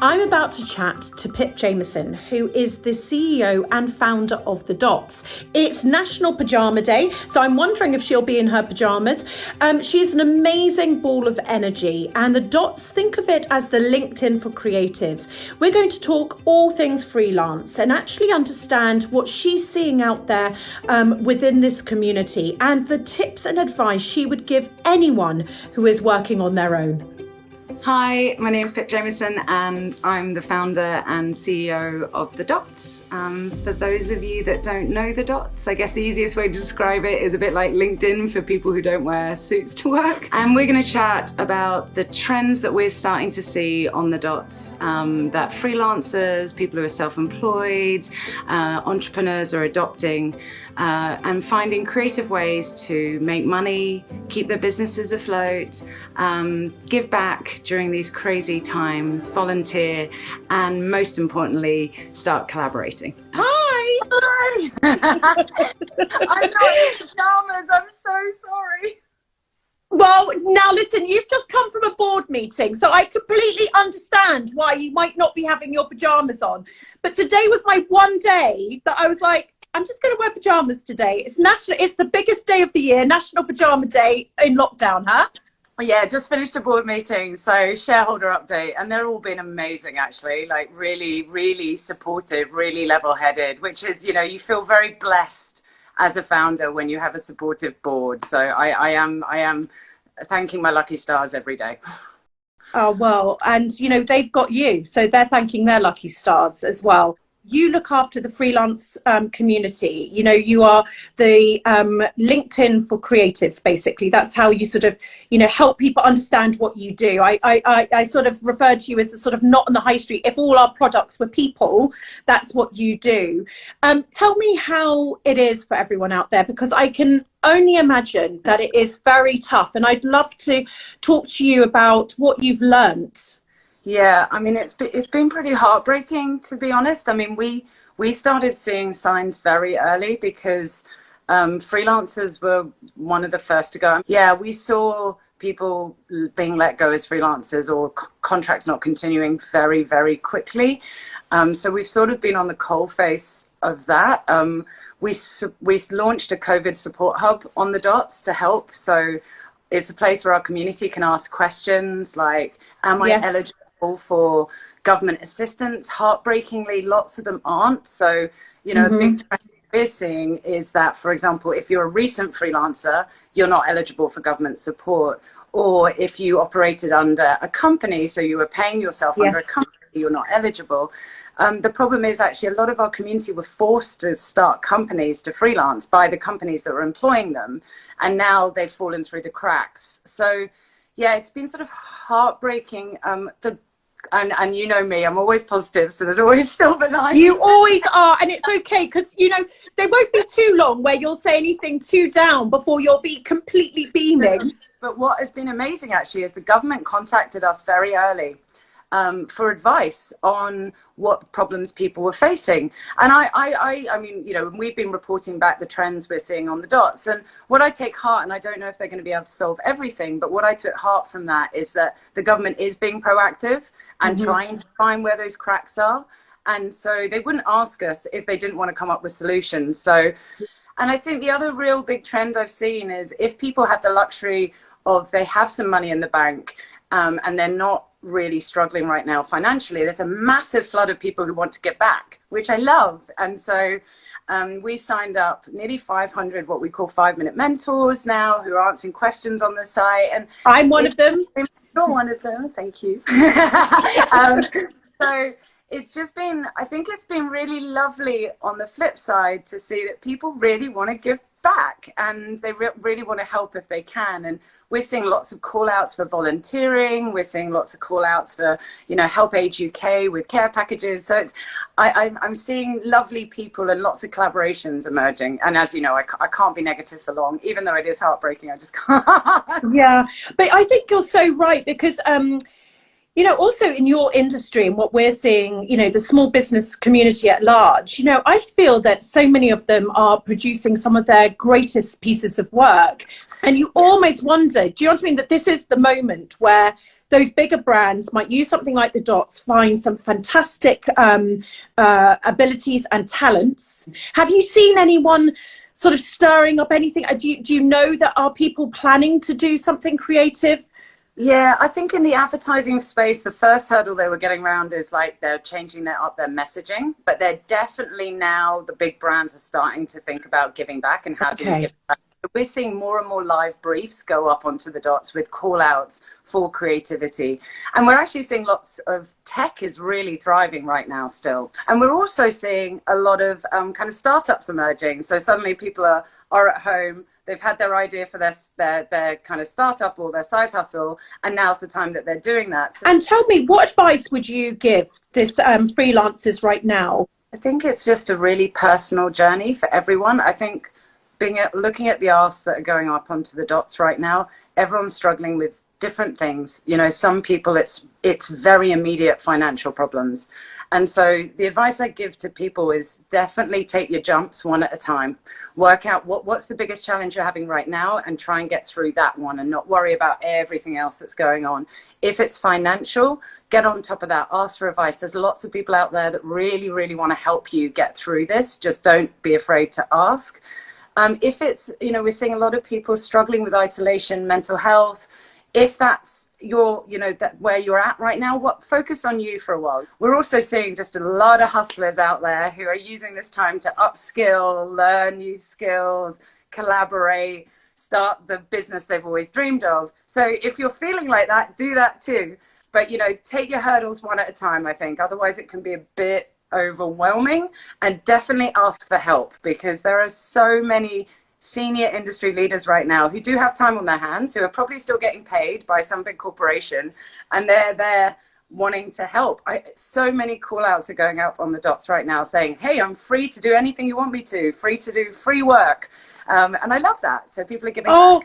I'm about to chat to Pip Jamieson, who is the CEO and founder of The Dots. It's National Pajama Day, so I'm wondering if she'll be in her pajamas. She's an amazing ball of energy, and The Dots, think of it as the LinkedIn for creatives. We're going to talk all things freelance and actually understand what she's seeing out there within this community and the tips and advice she would give anyone who is working on their own. Hi, my name is Pip Jamieson and I'm the founder and CEO of The Dots. For those of you that don't know The Dots, I guess the easiest way to describe it is a bit like LinkedIn for people who don't wear suits to work. And we're going to chat about the trends that we're starting to see on The Dots, that freelancers, people who are self-employed, entrepreneurs are adopting, and finding creative ways to make money, keep their businesses afloat, give back during these crazy times, volunteer, and most importantly, start collaborating. Hi! Hi! I'm not in pajamas, I'm so sorry. Well, now listen, you've just come from a board meeting, so I completely understand why you might not be having your pajamas on. But today was my one day that I was like, I'm just going to wear pajamas today. It's the biggest day of the year, National Pajama Day in lockdown, huh? Yeah, just finished a board meeting, so shareholder update, and they're all been amazing actually, like really, really supportive, really level-headed, which is, you know, you feel very blessed as a founder when you have a supportive board. So I am thanking my lucky stars every day. Oh, well, and you know, they've got you, so they're thanking their lucky stars as well. You look after the freelance community. You know, you are the LinkedIn for creatives, basically. That's how you sort of, you know, help people understand what you do. I sort of refer to you as a sort of not on the high street. If all our products were people, that's what you do. Tell me how it is for everyone out there, because I can only imagine that it is very tough. And I'd love to talk to you about what you've learnt. Yeah, I mean, it's been pretty heartbreaking, to be honest. I mean, we started seeing signs very early because freelancers were one of the first to go. Yeah, we saw people being let go as freelancers or contracts not continuing very, very quickly. So we've sort of been on the coalface of that. We launched a COVID support hub on The Dots to help. So it's a place where our community can ask questions like, am I eligible for government assistance? Heartbreakingly, lots of them aren't. So, you know, a big trend we're seeing is that, for example, if you're a recent freelancer, you're not eligible for government support. Or if you operated under a company, so you were paying yourself under a company, you're not eligible. The problem is actually a lot of our community were forced to start companies to freelance by the companies that were employing them. And now they've fallen through the cracks. So, yeah, it's been sort of heartbreaking. And you know me, I'm always positive, so there's always silver linings. You always are, and it's okay, because you know there won't be too long where you'll say anything too down before you'll be completely beaming. But what has been amazing actually is the government contacted us very early for advice on what problems people were facing. And I mean, you know, we've been reporting back the trends we're seeing on The Dots. And what I take heart, and I don't know if they're going to be able to solve everything, but what I took heart from that is that the government is being proactive and trying to find where those cracks are. And so they wouldn't ask us if they didn't want to come up with solutions. So, and I think the other real big trend I've seen is if people have the luxury of they have some money in the bank and they're not really struggling right now financially, there's a massive flood of people who want to get back, which I love. And so we signed up nearly 500 what we call 5-minute mentors now who are answering questions on the site. And I'm one of them. You're one of them, thank you. So it's just been, I think it's been really lovely on the flip side to see that people really want to give back and they really want to help if they can. And we're seeing lots of call outs for volunteering. We're seeing lots of call outs for, you know, Help Age UK with care packages. So it's, I'm seeing lovely people and lots of collaborations emerging. And as you know, I can't be negative for long, even though it is heartbreaking. I just can't. Yeah, but I think you're so right, because you know, also in your industry and what we're seeing, you know, the small business community at large, you know, I feel that so many of them are producing some of their greatest pieces of work. And you almost wonder, do you know what I mean, that this is the moment where those bigger brands might use something like the dots, find some fantastic abilities and talents. Have you seen anyone sort of stirring up anything? Do you know that are people planning to do something creative? Yeah, I think in the advertising space, the first hurdle they were getting around is like they're changing their messaging, but they're definitely now the big brands are starting to think about giving back and how do we give back. We're seeing more and more live briefs go up onto the dots with call outs for creativity. And we're actually seeing lots of tech is really thriving right now still. And we're also seeing a lot of kind of startups emerging. So suddenly people are at home, they've had their idea for their kind of startup or their side hustle, and now's the time that they're doing that. So, and tell me, what advice would you give this freelancers right now? I think it's just a really personal journey for everyone. I think looking at the asks that are going up onto the dots right now, everyone's struggling with different things. You know, some people it's very immediate financial problems. And so the advice I give to people is definitely take your jumps one at a time. Work out what's the biggest challenge you're having right now and try and get through that one and not worry about everything else that's going on. If it's financial, get on top of that, ask for advice. There's lots of people out there that really, really want to help you get through this. Just don't be afraid to ask. If it's, you know, we're seeing a lot of people struggling with isolation, mental health. If that's where you're at right now, focus on you for a while. We're also seeing just a lot of hustlers out there who are using this time to upskill, learn new skills, collaborate, start the business they've always dreamed of. So if you're feeling like that, do that too. But, you know, take your hurdles one at a time, I think. Otherwise it can be a bit overwhelming, and definitely ask for help, because there are so many senior industry leaders right now who do have time on their hands, who are probably still getting paid by some big corporation, and they're there wanting to help. So many call outs are going up on the dots right now saying, hey, I'm free to do anything you want me to, free to do free work. And I love that. So people are giving back.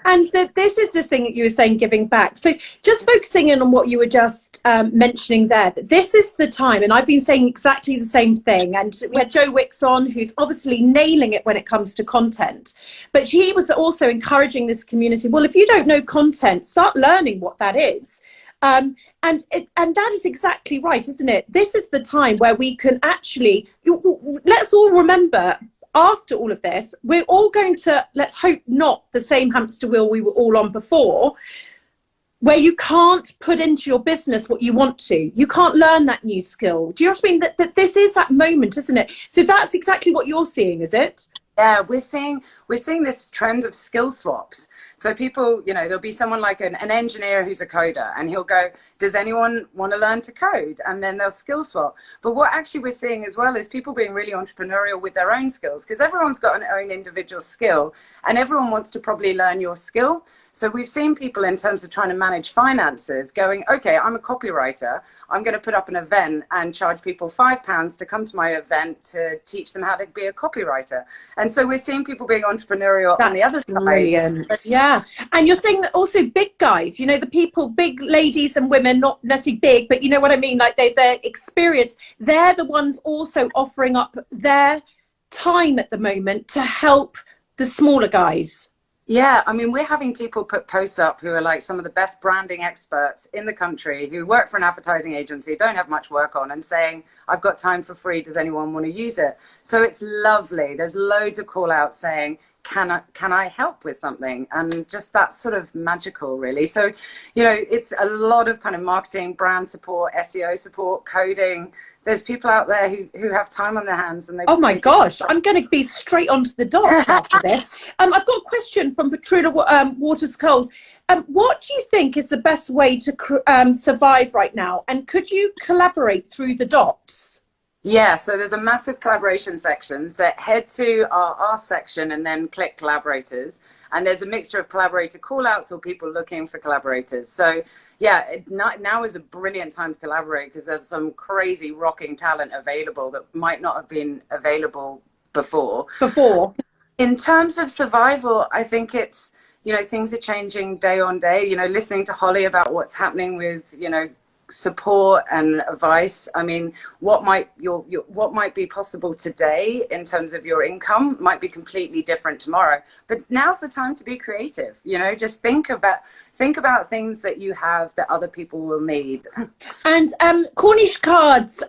And this is the thing that you were saying, giving back. So just focusing in on what you were just mentioning there, that this is the time, and I've been saying exactly the same thing. And we had Joe Wicks on, who's obviously nailing it when it comes to content. But he was also encouraging this community, well, if you don't know content, start learning what that is. And that is exactly right, isn't it? This is the time where we can actually, let's all remember, after all of this, we're all going to, let's hope not the same hamster wheel we were all on before, where you can't put into your business what you want to. You can't learn that new skill. Do you know what I mean? That this is that moment, isn't it? So that's exactly what you're seeing, is it? Yeah, we're seeing this trend of skill swaps. So people, you know, there'll be someone like an engineer who's a coder, and he'll go, does anyone want to learn to code? And then they'll skill swap. But what actually we're seeing as well is people being really entrepreneurial with their own skills, because everyone's got an own individual skill and everyone wants to probably learn your skill. So we've seen people in terms of trying to manage finances going, okay, I'm a copywriter. I'm going to put up an event and charge people £5 to come to my event to teach them how to be a copywriter. And so we're seeing people being entrepreneurial on the other brilliant. side. Yeah. And you're seeing that also big guys, you know, the people, big ladies and women, not necessarily big, but you know what I mean? Like their experience, they're the ones also offering up their time at the moment to help the smaller guys. Yeah, I mean, we're having people put posts up who are like some of the best branding experts in the country, who work for an advertising agency, don't have much work on, and saying, I've got time for free, does anyone want to use it? So it's lovely. There's loads of call outs saying, can I help with something? And just that's sort of magical, really. So, you know, it's a lot of kind of marketing, brand support, SEO support, coding. There's people out there who have time on their hands, and they. Oh my gosh, I'm going to be straight onto the dots after this. I've got a question from Patrina Waters Coles. What do you think is the best way to survive right now? And could you collaborate through the dots? Yeah, so there's a massive collaboration section. So head to our section and then click collaborators. And there's a mixture of collaborator call-outs or people looking for collaborators. So yeah, now is a brilliant time to collaborate, because there's some crazy rocking talent available that might not have been available before. In terms of survival, I think it's, you know, things are changing day on day. You know, listening to Holly about what's happening with, you know, support and advice. I mean, what might what might be possible today in terms of your income might be completely different tomorrow. But now's the time to be creative. You know, just think about things that you have that other people will need. And Cornish cards.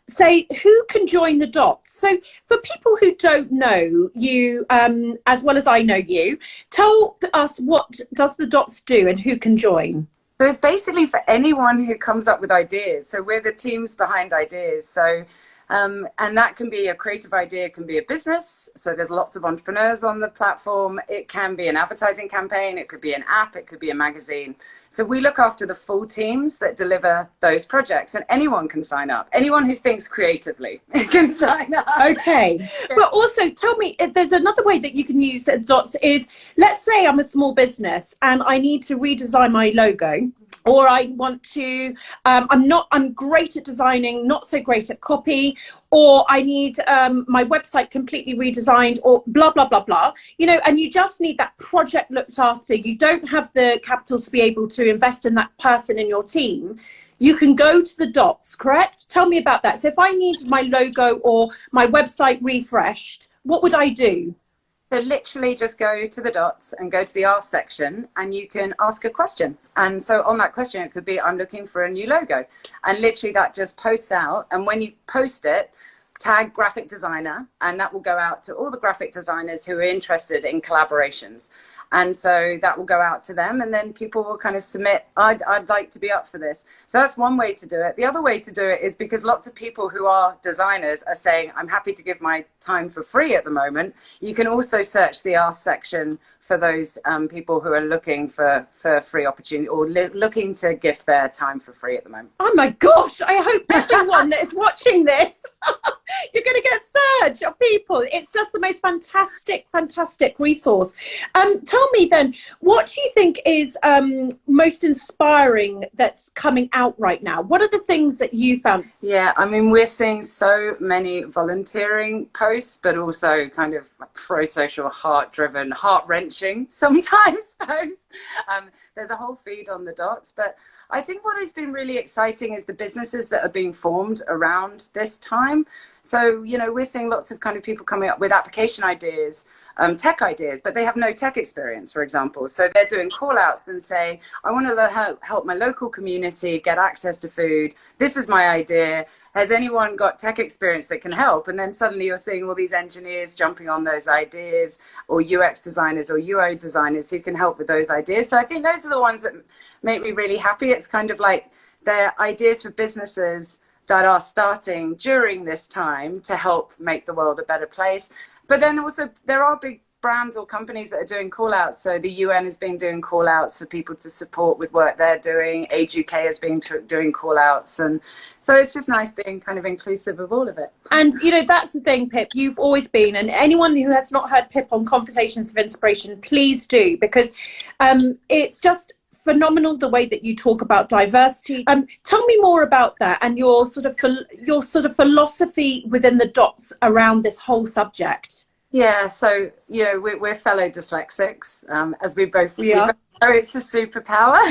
Say who can join the dots. So for people who don't know you as well as I know you, tell us what does the dots do and who can join. So it's basically for anyone who comes up with ideas. So we're the teams behind ideas. So and that can be a creative idea, it can be a business. So there's lots of entrepreneurs on the platform. It can be an advertising campaign, it could be an app, it could be a magazine. So we look after the full teams that deliver those projects, and anyone can sign up. Anyone who thinks creatively can sign up. Okay. But also tell me, if there's another way that you can use dots is, let's say I'm a small business and I need to redesign my logo. Or I want to, I'm great at designing, not so great at copy, or I need my website completely redesigned, or blah, blah, blah, blah. You know, and you just need that project looked after. You don't have the capital to be able to invest in that person in your team. You can go to the dots, correct? Tell me about that. So if I need my logo or my website refreshed, what would I do? So literally just go to the dots and go to the ask section, and you can ask a question. And so on that question, it could be, I'm looking for a new logo. And literally that just posts out. And when you post it, tag graphic designer, and that will go out to all the graphic designers who are interested in collaborations. And so that will go out to them, and then people will kind of submit, I'd like to be up for this. So that's one way to do it. The other way to do it is because lots of people who are designers are saying, I'm happy to give my time for free at the moment. You can also search the ask section for those people who are looking for free opportunity, or looking to gift their time for free at the moment. Oh my gosh, I hope everyone that is watching this, you're going to get a surge of people. It's just the most fantastic resource. Tell me then, what do you think is most inspiring that's coming out right now? What are the things that you found? Yeah, I mean, we're seeing so many volunteering posts, but also kind of pro-social, heart-driven, heart-wrenching sometimes posts. There's a whole feed on the dots, but I think what has been really exciting is the businesses that are being formed around this time. So, you know, we're seeing lots of kind of people coming up with application ideas, tech ideas, but they have no tech experience, for example. So they're doing call outs and say, I want to help my local community get access to food. This is my idea. Has anyone got tech experience that can help? And then suddenly you're seeing all these engineers jumping on those ideas, or UX designers or UI designers who can help with those ideas. So I think those are the ones that make me really happy. It's kind of like they're ideas for businesses that are starting during this time to help make the world a better place. But then also there are big brands or companies that are doing call outs. So the UN has been doing call outs for people to support with work they're doing. Age UK has been doing call outs. And so it's just nice being kind of inclusive of all of it. And, you know, that's the thing, Pip, you've always been, and anyone who has not heard Pip on Conversations of Inspiration, please do, because it's just phenomenal the way that you talk about diversity. Tell me more about that and your sort of philosophy within the dots around this whole subject. Yeah, so, you know, we're fellow dyslexics, as we both know, it's a superpower.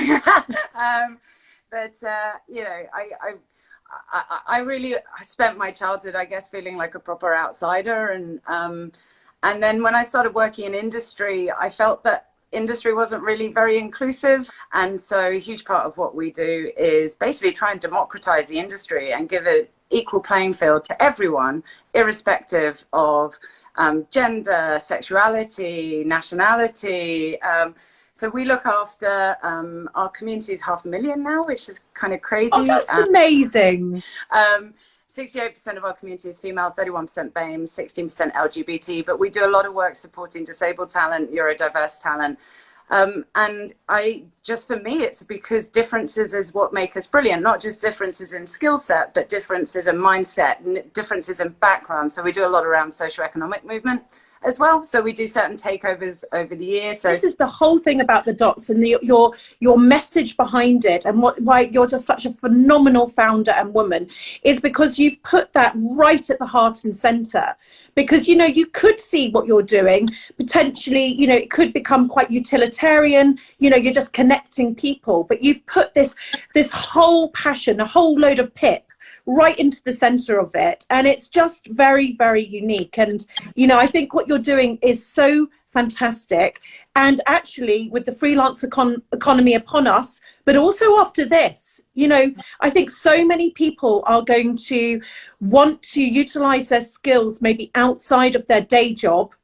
You know, I really spent my childhood, I guess, feeling like a proper outsider. And then when I started working in industry, I felt that industry wasn't really very inclusive. And so a huge part of what we do is basically try and democratize the industry and give an equal playing field to everyone, irrespective of gender, sexuality, nationality. So we look after our community is 500,000 now, which is kind of crazy. Oh, that's amazing. 68% of our community is female, 31% BAME, 16% LGBT, but we do a lot of work supporting disabled talent, neurodiverse talent. And for me, it's because differences is what make us brilliant, not just differences in skill set, but differences in mindset and differences in background. So we do a lot around socioeconomic movement as well. So we do certain takeovers over the year. So this is the whole thing about the dots and your message behind it, and why you're just such a phenomenal founder and woman, is because you've put that right at the heart and center. Because, you know, you could see what you're doing potentially, you know, it could become quite utilitarian, you know, you're just connecting people, but you've put this whole passion, a whole load of pip right into the center of it, and it's just very, very unique. And, you know, I think what you're doing is so fantastic. And actually, with the freelance economy upon us, but also after this, you know, I think so many people are going to want to utilize their skills maybe outside of their day job,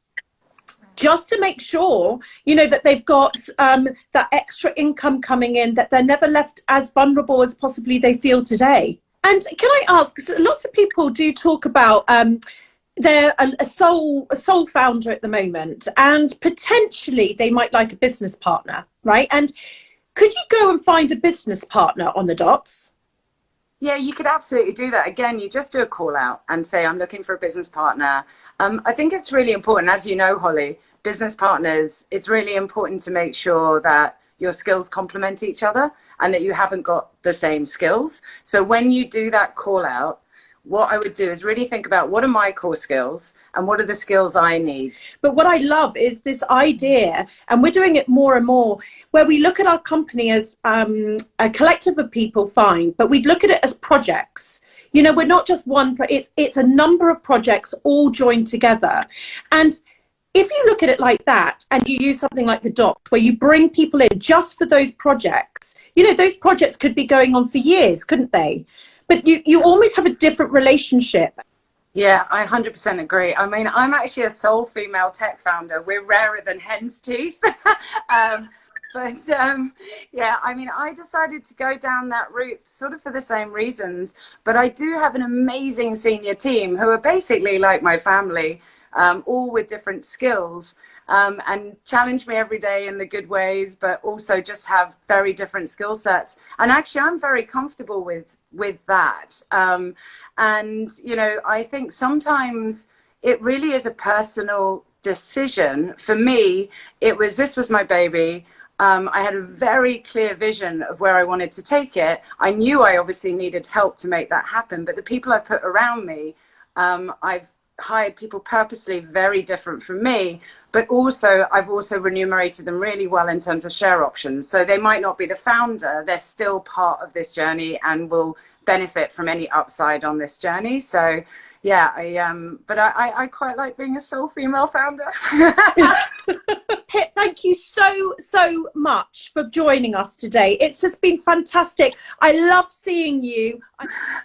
just to make sure, you know, that they've got that extra income coming in, that they're never left as vulnerable as possibly they feel today. And can I ask, 'cause lots of people do talk about they're a sole founder at the moment, and potentially they might like a business partner, right? And could you go and find a business partner on the dots? Yeah, you could absolutely do that. Again, you just do a call out and say, I'm looking for a business partner. I think it's really important, as you know, Holly, business partners, it's really important to make sure that your skills complement each other and that you haven't got the same skills. So when you do that call out, what I would do is really think about, what are my core skills and what are the skills I need? But what I love is this idea, and we're doing it more and more, where we look at our company as a collective of people, fine, but we look at it as projects. You know, we're not just one, it's a number of projects all joined together. And if you look at it like that, and you use something like the doc, where you bring people in just for those projects, you know, those projects could be going on for years, couldn't they? But you almost have a different relationship. Yeah, I 100% agree. I mean, I'm actually a sole female tech founder. We're rarer than hen's teeth. Yeah, I mean, I decided to go down that route sort of for the same reasons. But I do have an amazing senior team who are basically like my family, all with different skills, and challenge me every day in the good ways, but also just have very different skill sets. And actually, I'm very comfortable with that. And, you know, I think sometimes it really is a personal decision. For me, this was my baby. I had a very clear vision of where I wanted to take it. I knew I obviously needed help to make that happen, but the people I put around me, I've hired people purposely very different from me, but also I've also remunerated them really well in terms of share options. So they might not be the founder, they're still part of this journey and will benefit from any upside on this journey. So yeah, I quite like being a sole female founder. Pip, thank you so much for joining us today. It's just been fantastic. I love seeing you.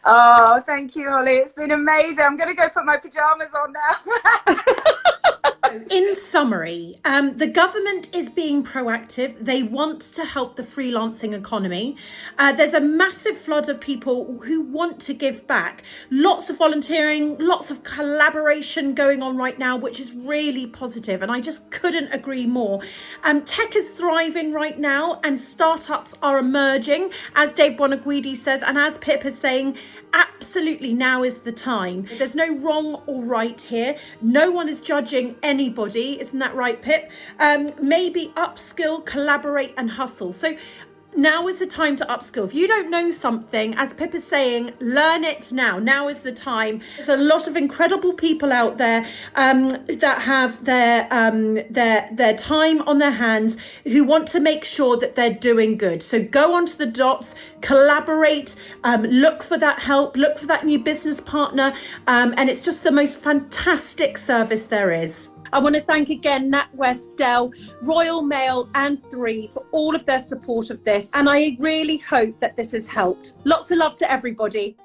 Oh, thank you, Holly. It's been amazing. I'm going to go put my pajamas on now. In summary, the government is being proactive. They want to help the freelancing economy. There's a massive flood of people who want to give back. Lots of volunteering, lots of collaboration going on right now, which is really positive. And I just couldn't agree more. Tech is thriving right now and startups are emerging, as Dave Bonaguidi says, and as Pip is saying, absolutely now is the time. There's no wrong or right here. No one is judging anybody. Isn't that right, Pip? Maybe upskill, collaborate and hustle. So now is the time to upskill. If you don't know something, as Pip is saying, learn it now. Now is the time. There's a lot of incredible people out there that have their time on their hands, who want to make sure that they're doing good. So go onto the dots, collaborate, look for that help, look for that new business partner, and it's just the most fantastic service there is. I want to thank again NatWest, Dell, Royal Mail and 3 for all of their support of this. And I really hope that this has helped. Lots of love to everybody.